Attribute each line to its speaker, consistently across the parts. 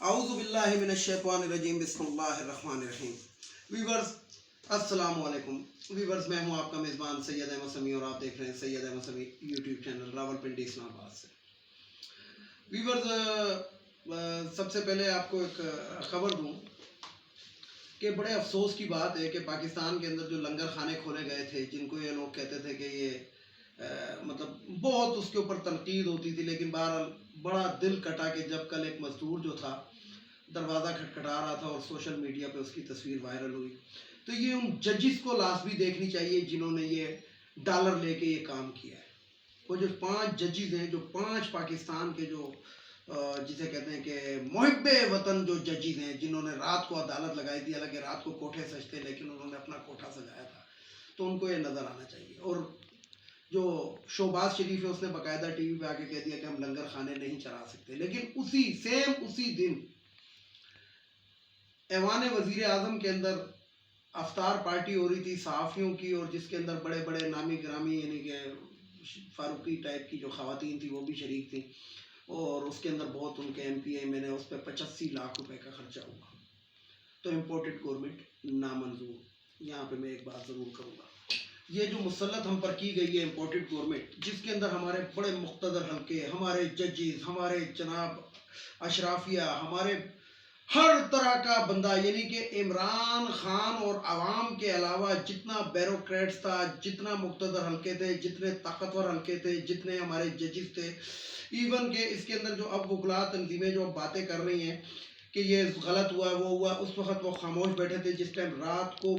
Speaker 1: اعوذ باللہ من الشیطان الرجیم بسم اللہ الرحمن الرحیم. ویورز السلام علیکم. ویورز میں ہوں آپ کا میزبان سید احمد سمیع اور آپ دیکھ رہے ہیں سید احمد سمیع یوٹیوب چینل راولپنڈی اسلام آباد سے. ویورز سب سے پہلے آپ کو ایک خبر دوں کہ بڑے افسوس کی بات ہے کہ پاکستان کے اندر جو لنگر خانے کھولے گئے تھے جن کو یہ لوگ کہتے تھے کہ یہ مطلب بہت اس کے اوپر تنقید ہوتی تھی، لیکن بہرحال بڑا دل کٹا کہ جب کل ایک مزدور جو تھا دروازہ کھٹکھٹا رہا تھا اور سوشل میڈیا پہ اس کی تصویر وائرل ہوئی، تو یہ ان ججز کو لازمی دیکھنی چاہیے جنہوں نے یہ ڈالر لے کے یہ کام کیا ہے. وہ جو 5 ججز ہیں، جو 5 پاکستان کے جو جسے کہتے ہیں کہ محب وطن جو ججز ہیں، جنہوں نے رات کو عدالت لگائی تھی، حالانکہ رات کو کوٹھے سجتے لیکن انہوں نے اپنا کوٹھا سجایا تھا، تو ان کو یہ نظر آنا چاہیے. اور جو شہباز شریف ہے اس نے باقاعدہ ٹی وی پہ آ کے کہہ دیا کہ ہم لنگر خانے نہیں چلا سکتے، لیکن اسی دن ایوان وزیر اعظم کے اندر افطار پارٹی ہو رہی تھی صحافیوں کی، اور جس کے اندر بڑے بڑے نامی گرامی یعنی کہ فاروقی ٹائپ کی جو خواتین تھیں وہ بھی شریک تھیں، اور اس کے اندر بہت ان کے ایم پی اے میں نے اس پہ 85 لاکھ روپے کا خرچہ ہوا. تو امپورٹڈ گورنمنٹ نامنظور. یہاں پہ میں ایک بات ضرور کروں گا، یہ جو مسلط ہم پر کی گئی ہے امپورٹڈ گورنمنٹ، جس کے اندر ہمارے بڑے مقتدر حلقے، ہمارے ججز، ہمارے جناب اشرافیہ، ہمارے ہر طرح کا بندہ، یعنی کہ عمران خان اور عوام کے علاوہ جتنا بیوروکریٹس تھا، جتنا مقتدر حلقے تھے، جتنے طاقتور حلقے تھے، جتنے ہمارے ججز تھے، ایون کہ اس کے اندر جو اب وکلاء تنظیمیں جو اب باتیں کر رہی ہیں کہ یہ غلط ہوا وہ ہوا، اس وقت وہ خاموش بیٹھے تھے جس ٹائم رات کو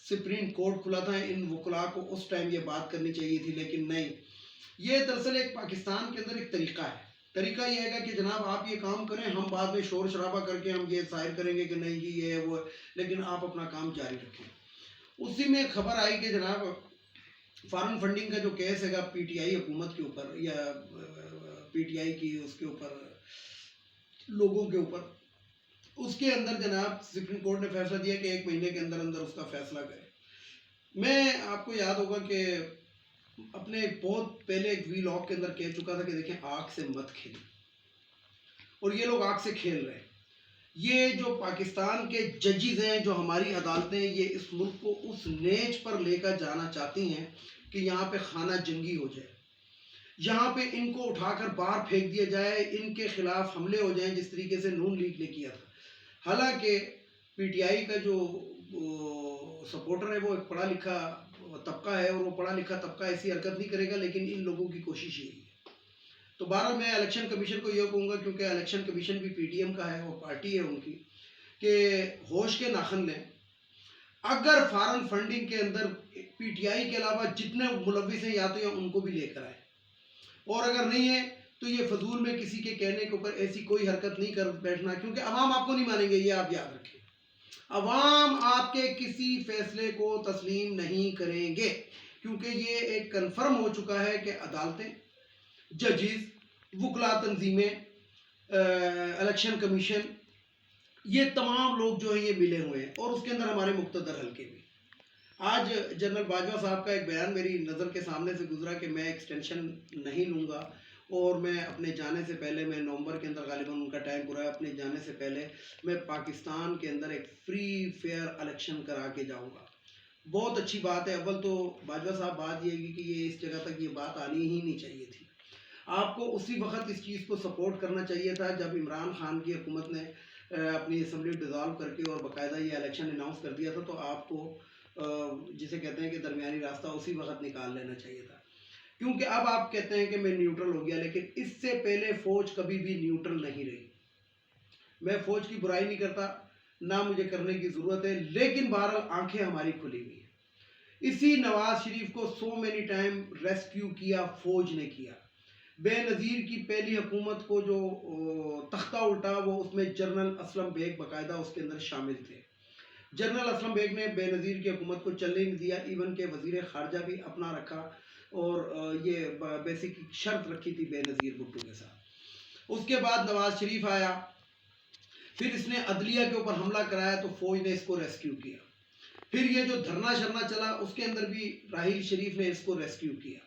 Speaker 1: سپریم کورٹ کھلا تھا. ان وکلاء کو اس ٹائم یہ بات کرنی چاہیے تھی، لیکن نہیں. یہ دراصل ایک پاکستان کے اندر ایک طریقہ ہے. طریقہ یہ ہے کہ جناب آپ یہ کام کریں، ہم بعد میں شور شرابہ کر کے ہم یہ ظاہر کریں گے کہ نہیں جی یہ وہ، لیکن آپ اپنا کام جاری رکھیں. اسی میں خبر آئی کہ جناب فارن فنڈنگ کا جو کیس ہے گا پی ٹی آئی حکومت کے اوپر یا پی ٹی آئی کی اس کے اوپر لوگوں کے اوپر، اس کے اندر جناب سپریم کورٹ نے فیصلہ دیا کہ 1 مہینے کے اندر اندر اس کا فیصلہ کرے. میں آپ کو یاد ہوگا کہ اپنے بہت پہلے ایک ویلاگ کے اندر کہہ چکا تھا کہ دیکھیں آگ سے مت کھیلیں، اور یہ لوگ آگ سے کھیل رہے ہیں. یہ جو پاکستان کے ججز ہیں، جو ہماری عدالتیں، یہ اس ملک کو اس نیچ پر لے کر جانا چاہتی ہیں کہ یہاں پہ خانہ جنگی ہو جائے، یہاں پہ ان کو اٹھا کر باہر پھینک دیا جائے، ان کے خلاف حملے ہو جائیں جس طریقے سے نون لیگ نے کیا تھا. حالانکہ پی ٹی آئی کا جو سپورٹر ہے وہ ایک پڑھا لکھا طبقہ ہے، اور وہ پڑھا لکھا طبقہ ایسی حرکت نہیں کرے گا، لیکن ان لوگوں کی کوشش یہی ہے. تو بہرحال میں الیکشن کمیشن کو یہ کہوں گا، کیونکہ الیکشن کمیشن بھی پی ٹی ایم کا ہے، وہ پارٹی ہے ان کی، کہ ہوش کے ناخن لیں. اگر فارن فنڈنگ کے اندر پی ٹی آئی کے علاوہ جتنے ملوث ہیں یا تو ان کو بھی لے کر آئے، اور اگر نہیں ہے تو یہ فضول میں کسی کے کہنے کے اوپر ایسی کوئی حرکت نہیں کر بیٹھنا، کیونکہ عوام آپ کو نہیں مانیں گے. یہ آپ یاد رکھیں، عوام آپ کے کسی فیصلے کو تسلیم نہیں کریں گے، کیونکہ یہ ایک کنفرم ہو چکا ہے کہ عدالتیں، ججز، وکلاء تنظیمیں، الیکشن کمیشن، یہ تمام لوگ جو ہیں یہ ملے ہوئے ہیں، اور اس کے اندر ہمارے مقتدر حلقے بھی. آج جنرل باجوہ صاحب کا ایک بیان میری نظر کے سامنے سے گزرا کہ میں ایکسٹینشن نہیں لوں گا، اور میں اپنے جانے سے پہلے، میں نومبر کے اندر غالباً ان کا ٹائم پورا ہے، اپنے جانے سے پہلے میں پاکستان کے اندر ایک فری فیئر الیکشن کرا کے جاؤں گا. بہت اچھی بات ہے. اول تو باجوہ صاحب بات یہ ہے کہ یہ اس جگہ تک یہ بات آنی ہی نہیں چاہیے تھی. آپ کو اسی وقت اس چیز کو سپورٹ کرنا چاہیے تھا جب عمران خان کی حکومت نے اپنی اسمبلی ڈیزالو کر کے اور باقاعدہ یہ الیکشن اناؤنس کر دیا تھا، تو آپ کو جسے کہتے ہیں کہ درمیانی راستہ اسی وقت نکال لینا چاہیے تھا. کیونکہ اب آپ کہتے ہیں کہ میں نیوٹرل ہو گیا، لیکن اس سے پہلے فوج کبھی بھی نیوٹرل نہیں رہی. میں فوج کی برائی نہیں کرتا، نہ مجھے کرنے کی ضرورت ہے، لیکن بہرحال آنکھیں ہماری کھلی ہوئی ہیں. اسی نواز شریف کو سو مینی ٹائم ریسکیو کیا فوج نے کیا. بے نظیر کی پہلی حکومت کو جو تختہ الٹا، وہ اس میں جنرل اسلم بیگ باقاعدہ اس کے اندر شامل تھے. جنرل اسلم بیگ نے بے نظیر کی حکومت کو چلنے نہیں دیا، ایون کہ وزیر خارجہ بھی اپنا رکھا، اور یہ بیسک شرط رکھی تھی بے نظیر بھٹو کے ساتھ. اس کے بعد نواز شریف آیا، پھر اس نے عدلیہ کے اوپر حملہ کرایا تو فوج نے اس کو ریسکیو کیا. پھر یہ جو دھرنا شرنا چلا اس کے اندر بھی راحیل شریف نے اس کو ریسکیو کیا.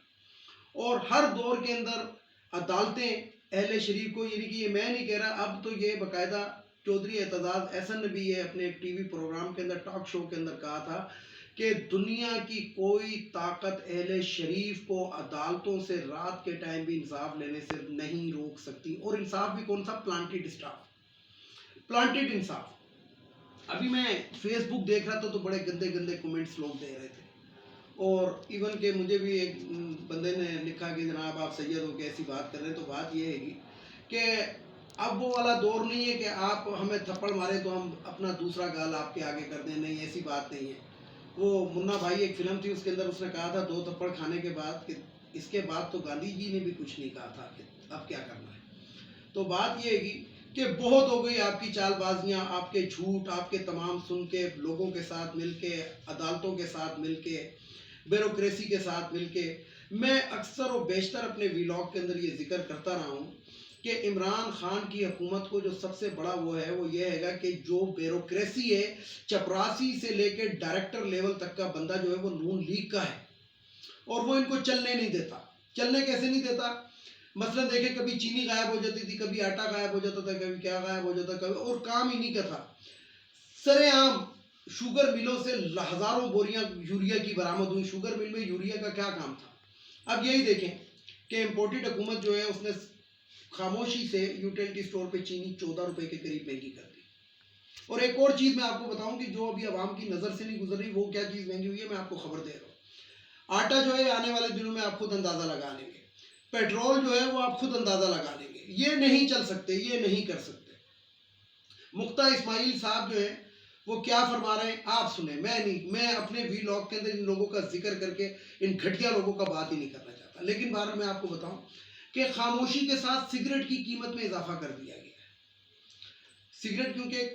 Speaker 1: اور ہر دور کے اندر عدالتیں، اہل شریف کو، یعنی کہ یہ میں نہیں کہہ رہا، اب تو یہ باقاعدہ چودھری اعتزاز احسن نے بھی یہ اپنے ٹی وی پروگرام کے اندر، ٹاک شو کے اندر کہا تھا کہ دنیا کی کوئی طاقت اہل شریف کو عدالتوں سے رات کے ٹائم بھی انصاف لینے سے نہیں روک سکتی. اور انصاف بھی کون سا؟ پلانٹڈ اسٹاف، پلانٹڈ انصاف. ابھی میں فیس بک دیکھ رہا تھا تو بڑے گندے گندے کمنٹس لوگ دے رہے تھے، اور ایون کہ مجھے بھی ایک بندے نے لکھا کہ جناب آپ سید ہو کے ایسی بات کر رہے ہیں. تو بات یہ ہے کہ اب وہ والا دور نہیں ہے کہ آپ ہمیں تھپڑ مارے تو ہم اپنا دوسرا گال آپ کے آگے کر دیں. نہیں، ایسی بات نہیں ہے. وہ منا بھائی ایک فلم تھی، اس کے اندر اس نے کہا تھا 2 تھپڑ کھانے کے بعد کہ اس کے بعد تو گاندھی جی نے بھی کچھ نہیں کہا تھا کہ اب کیا کرنا ہے. تو بات یہ ہے کہ بہت ہو گئی آپ کی چال بازیاں، آپ کے جھوٹ، آپ کے تمام سن کے، لوگوں کے ساتھ مل کے، عدالتوں کے ساتھ مل کے، بیوروکریسی کے ساتھ مل کے. میں اکثر و بیشتر اپنے ویلاگ کے اندر یہ ذکر کرتا رہا ہوں کہ عمران خان کی حکومت کو جو سب سے بڑا وہ ہے وہ یہ ہے کہ جو بیوروکریسی ہے، چپراسی سے لے کے ڈائریکٹر لیول تک کا بندہ جو ہے وہ نون لیگ کا ہے، اور وہ ان کو چلنے نہیں دیتا. چلنے کیسے نہیں دیتا؟ مثلا دیکھیں، کبھی چینی غائب ہو جاتی تھی، کبھی آٹا غائب ہو جاتا تھا، کبھی کیا غائب ہو جاتا، کبھی، اور کام ہی نہیں کا تھا. سرے عام شوگر ملوں سے ہزاروں بوریاں یوریا کی برآمد ہوئی. شوگر مل میں یوریا کا کیا کام تھا؟ اب یہی دیکھیں کہ امپورٹڈ حکومت جو ہے اس نے خاموشی سے یوٹیلٹی سٹور پہ چینی 14 روپے کے قریب مہنگی کر دی. اور ایک اور چیز میں آپ کو بتاؤں کہ جو ابھی عوام کی نظر سے نہیں گزر رہی، وہ کیا چیز مہنگی ہوئی ہے، میں آپ کو خبر دے رہا ہوں. آٹا جو ہے آنے والے دنوں میں آپ خود اندازہ لگا لیں گے. پیٹرول جو ہے وہ آپ خود اندازہ لگا لیں گے. یہ نہیں چل سکتے، یہ نہیں کر سکتے. مختہ اسماعیل صاحب جو ہے وہ کیا فرما رہے ہیں آپ سنیں. میں نہیں، میں اپنے ویلاگ کے اندر ان لوگوں کا ذکر کر کے ان گھٹیا لوگوں کا بات ہی نہیں کرنا چاہتا. لیکن بہرحال میں آپ کو بتاؤں کہ خاموشی کے ساتھ سگریٹ کی قیمت میں اضافہ کر دیا گیا ہے. سگریٹ کیونکہ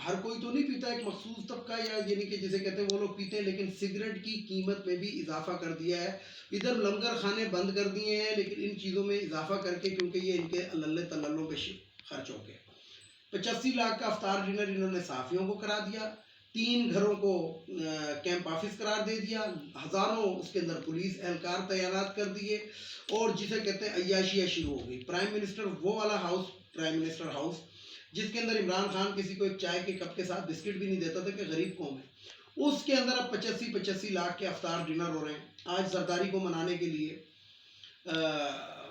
Speaker 1: ہر کوئی تو نہیں پیتا، ایک مخصوص طبقہ، یا یعنی کہ جسے کہتے ہیں وہ لوگ پیتے ہیں، لیکن سگریٹ کی قیمت میں بھی اضافہ کر دیا ہے. ادھر لنگر خانے بند کر دیے ہیں، لیکن ان چیزوں میں اضافہ کر کے، کیونکہ یہ ان کے اللہ تللوں پہ خرچ ہو گئے. 85 لاکھ کا افطار ڈنر انہوں نے صحافیوں کو کرا دیا. 3 گھروں کو کیمپ آفس قرار دے دیا. ہزاروں اس کے اندر پولیس اہلکار تعینات کر دیے، اور جسے کہتے ہیں عیاشیاں شروع ہو گئی. پرائم منسٹر وہ والا ہاؤس، پرائم منسٹر ہاؤس، جس کے اندر عمران خان کسی کو ایک چائے کے کپ کے ساتھ بسکٹ بھی نہیں دیتا تھا کہ غریب قوم ہے، اس کے اندر اب 85 لاکھ کے افطار ڈنر ہو رہے ہیں. آج زرداری کو منانے کے لیے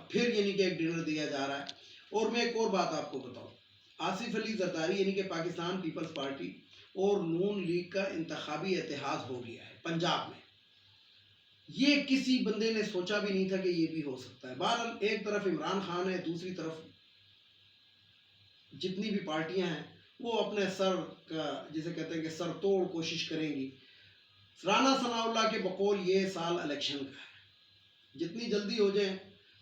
Speaker 1: پھر یعنی کہ ایک ڈنر دیا جا رہا ہے. اور میں ایک اور بات آپ کو بتاؤں، آصف علی زرداری یعنی کہ پاکستان پیپلز پارٹی اور نون لیگ کا انتخابی اتحاد ہو گیا ہے پنجاب میں. یہ کسی بندے نے سوچا بھی نہیں تھا کہ یہ بھی ہو سکتا ہے. بہرحال ایک طرف عمران خان ہے، دوسری طرف جتنی بھی پارٹیاں ہیں وہ اپنے سر کا جسے کہتے ہیں کہ سر توڑ کوشش کریں گی. رانا ثناء اللہ کے بقول یہ سال الیکشن کا ہے، جتنی جلدی ہو جائیں،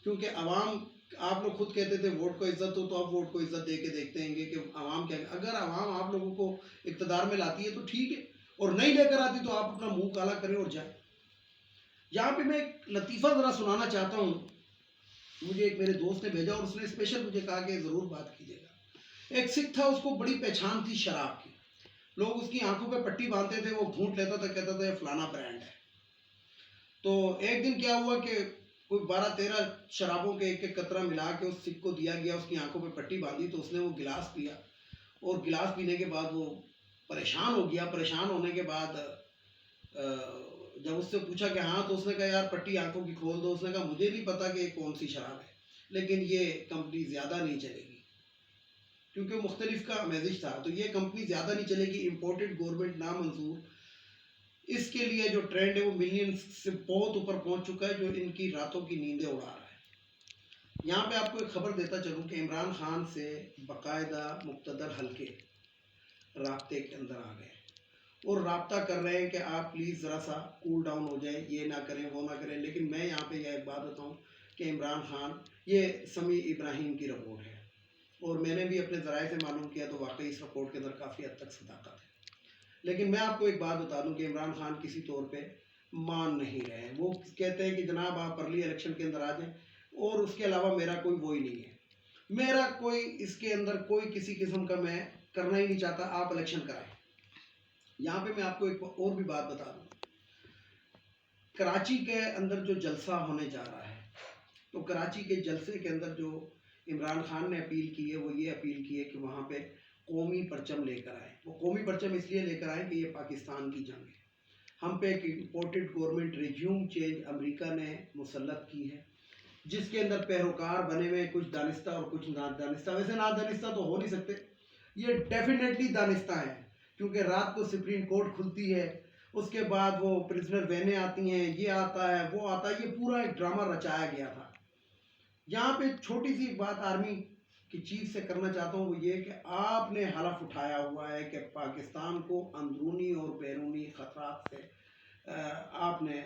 Speaker 1: کیونکہ عوام، آپ لوگ خود کہتے تھے ووٹ کو عزت ہو، تو اب ووٹ کو عزت دے کے دیکھتے ہیں کہ عوام کیا. اگر عوام آپ لوگوں کو اقتدار میں لاتی ہے تو ٹھیک ہے، اور نہیں لے کر آتی تو آپ اپنا منہ کالا کریں اور جائیں. یہاں پہ میں ایک لطیفہ ذرا سنانا چاہتا ہوں. مجھے ایک میرے دوست نے بھیجا اور اس نے اسپیشل مجھے کہا کہ ضرور بات کیجیے گا. ایک سکھ تھا، اس کو بڑی پہچان تھی شراب کی. لوگ اس کی آنکھوں پہ پٹی باندھتے تھے، وہ گھونٹ لیتا تھا، کہتا تھا یہ فلانا برانڈ ہے. تو ایک دن کیا ہوا کہ کوئی 12-13 شرابوں کے ایک ایک قطرہ ملا کے اس سکھ کو دیا گیا، اس کی آنکھوں پہ پٹی باندھی، تو اس نے وہ گلاس پیا، اور گلاس پینے کے بعد وہ پریشان ہو گیا. پریشان ہونے کے بعد جب اس سے پوچھا کہ ہاں، تو اس نے کہا یار پٹی آنکھوں کی کھول دو. اس نے کہا مجھے نہیں پتا کہ یہ کون سی شراب ہے، لیکن یہ کمپنی زیادہ نہیں چلے گی، کیونکہ مختلف کا میزج تھا. تو یہ کمپنی زیادہ نہیں چلے گی، امپورٹڈ، گورنمنٹ نامنظور. اس کے لیے جو ٹرینڈ ہے وہ ملین سے بہت اوپر پہنچ چکا ہے، جو ان کی راتوں کی نیندیں اڑا رہا ہے. یہاں پہ آپ کو ایک خبر دیتا چلوں کہ عمران خان سے باقاعدہ مقتدر حلقے رابطے کے اندر آ گئے اور رابطہ کر رہے ہیں کہ آپ پلیز ذرا سا کول ڈاؤن ہو جائیں، یہ نہ کریں، وہ نہ کریں. لیکن میں یہاں پہ یہ ایک بات بتاؤں کہ عمران خان، یہ سمیع ابراہیم کی رپورٹ ہے، اور میں نے بھی اپنے ذرائع سے معلوم کیا تو واقعی اس رپورٹ کے اندر کافی حد تک صداقت ہے. لیکن میں آپ کو ایک بات بتا دوں کہ عمران خان کسی طور پہ مان نہیں رہے ہیں. وہ کہتے ہیں کہ جناب آپ ارلی الیکشن کے اندر آ جائیں، اور اس کے علاوہ میرا کوئی وہی نہیں ہے، میرا کوئی اس کے اندر کوئی کسی قسم کا میں کرنا ہی نہیں چاہتا، آپ الیکشن کرائیں. یہاں پہ میں آپ کو ایک اور بھی بات بتا دوں، کراچی کے اندر جو جلسہ ہونے جا رہا ہے، تو کراچی کے جلسے کے اندر جو عمران خان نے اپیل کی ہے، وہ یہ اپیل کی ہے کہ وہاں پہ قومی پرچم لے کر آئیں. وہ قومی پرچم اس لیے لے کر آئیں کہ یہ پاکستان کی جنگ ہے. ہم پہ ایک امپورٹڈ گورنمنٹ ریجیوم چینج امریکہ نے مسلط کی ہے، جس کے اندر پیروکار بنے ہوئے کچھ دانستہ اور کچھ نادانستہ. ویسے نادانستہ تو ہو نہیں سکتے، یہ ڈیفینیٹلی دانستہ ہیں، کیونکہ رات کو سپریم کورٹ کھلتی ہے، اس کے بعد وہ پرزنر وینے آتی ہیں، یہ آتا ہے وہ آتا ہے، یہ پورا ایک ڈرامہ رچایا گیا تھا. یہاں پہ چھوٹی سی بات آرمی کی چیف سے کرنا چاہتا ہوں، وہ یہ کہ آپ نے حلف اٹھایا ہوا ہے کہ پاکستان کو اندرونی اور بیرونی خطرات سے آپ نے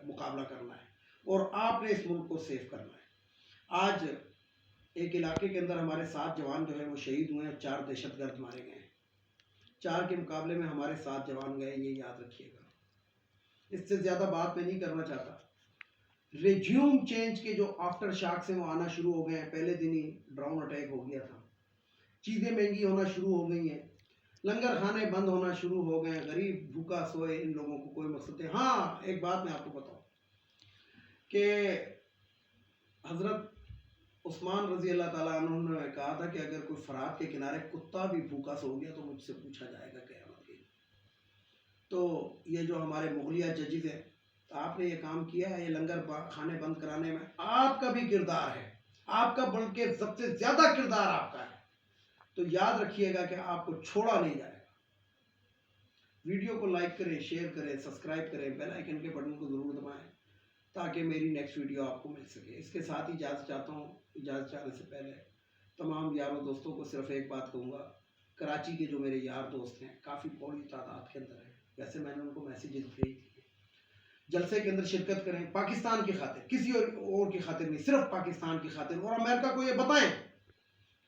Speaker 1: مقابلہ کرنا ہے اور آپ نے اس ملک کو سیف کرنا ہے. آج ایک علاقے کے اندر ہمارے 7 جوان جو ہیں وہ شہید ہوئے ہیں، 4 دہشت گرد مارے گئے ہیں. 4 کے مقابلے میں ہمارے 7 جوان گئے، یہ یاد رکھیے گا. اس سے زیادہ بات میں نہیں کرنا چاہتا. ریجیوم چینج کے جو آفٹر شاک سے وہ آنا شروع ہو گئے ہیں. پہلے دن ہی ڈراؤن اٹیک ہو گیا تھا، چیزیں مہنگی ہونا شروع ہو گئی ہیں، لنگر خانے بند ہونا شروع ہو گئے ہیں، غریب بھوکا سوئے، ان لوگوں کو کوئی مقصد ہے. ہاں ایک بات میں آپ کو بتاؤں کہ حضرت عثمان رضی اللہ تعالیٰ عنہ نے کہا تھا کہ اگر کوئی فرات کے کنارے کتا بھی بھوکا سو گیا تو مجھ سے پوچھا جائے گا قیامت کے. تو یہ جو ہمارے مغلیہ ججز ہیں، آپ نے یہ کام کیا ہے، یہ لنگر خانے بند کرانے میں آپ کا بھی کردار ہے، آپ کا بلکہ سب سے زیادہ کردار آپ کا ہے. تو یاد رکھیے گا کہ آپ کو چھوڑا نہیں جائے گا. ویڈیو کو لائک کریں، شیئر کریں، سبسکرائب کریں، بیل آئیکن کے بٹن کو ضرور دبائیں تاکہ میری نیکسٹ ویڈیو آپ کو مل سکے. اس کے ساتھ ہی اجازت چاہتا ہوں. اجازت چاہنے سے پہلے تمام یاروں دوستوں کو صرف ایک بات کہوں گا. کراچی کے جو میرے یار دوست ہیں، کافی بڑی تعداد کے اندر ہیں، ویسے میں نے ان کو میسیجز بھیج دیے، جلسے کے اندر شرکت کریں پاکستان کی خاطر، کسی اور کی خاطر نہیں، صرف پاکستان کی خاطر. اور امریکہ کو یہ بتائیں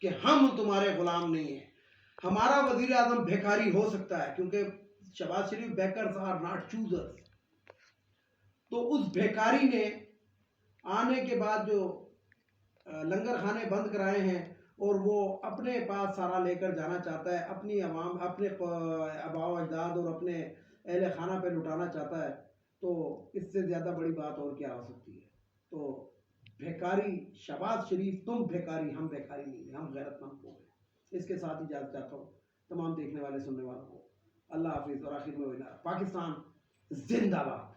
Speaker 1: کہ ہم تمہارے غلام نہیں ہیں. ہمارا وزیر اعظم بھیکاری ہو سکتا ہے کیونکہ شہباز شریف بیکرز آر ناٹ چوزرز. تو اس بھیکاری نے آنے کے بعد جو لنگر خانے بند کرائے ہیں اور وہ اپنے پاس سارا لے کر جانا چاہتا ہے، اپنی عوام، اپنے آباء و اجداد اور اپنے اہل خانہ پہ لٹانا چاہتا ہے، تو اس سے زیادہ بڑی بات اور کیا ہو سکتی ہے. تو بھیکاری شہباز شریف، تم بھیکاری، ہم بھیکاری نہیں ہیں، ہم غیرت مند لوگ ہیں. اس کے ساتھ اجازت چاہتا ہوں تمام دیکھنے والے سننے والوں کو. اللہ حافظ. اور آخر میں پاکستان زندہ باد.